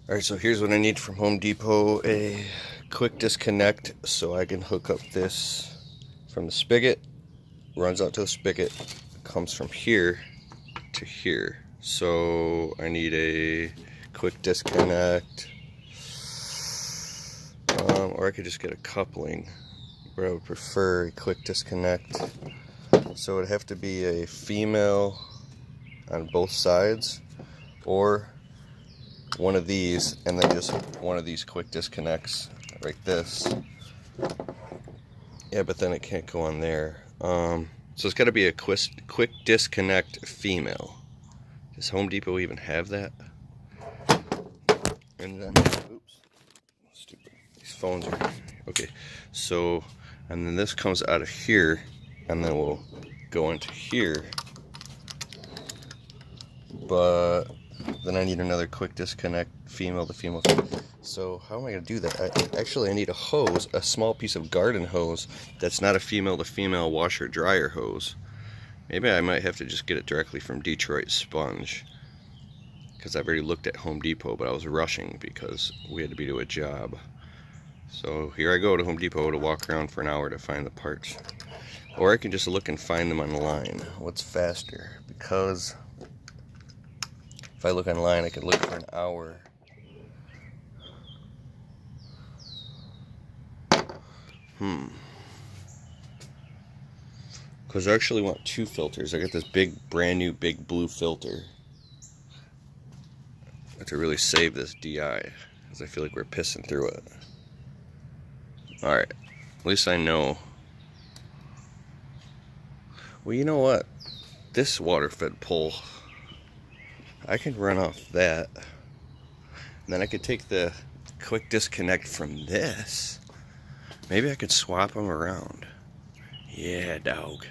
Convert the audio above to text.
Alright, so here's what I need from Home Depot. A quick disconnect so I can hook up this from the spigot. Runs out to the spigot. Comes from here to here. So I need a quick disconnect. Or I could just get a coupling. But I would prefer a quick disconnect. So it would have to be a female on both sides, or one of these, and then just one of these quick disconnects like this. Yeah, but then it can't go on there. So it's got to be a quick disconnect female. Does Home Depot even have that? And then, oops, stupid. These phones are okay. So, and then this comes out of here, and then we'll go into here. But then I need another quick disconnect, female to female. So how am I going to do that? Actually, I need a hose, a small piece of garden hose that's not a female to female washer dryer hose. Maybe I might have to just get it directly from Detroit Sponge, because I've already looked at Home Depot, but I was rushing because we had to be to a job. So here I go to Home Depot to walk around for an hour to find the parts. Or I can just look and find them online. What's faster? Because if I look online, I could look for an hour. Because I actually want two filters. I got this brand new big blue filter. I have to really save this DI, because I feel like we're pissing through it. Alright, at least I know. Well, you know what? This water-fed pole, I can run off that. And then I could take the quick disconnect from this. Maybe I could swap them around. Yeah, dog.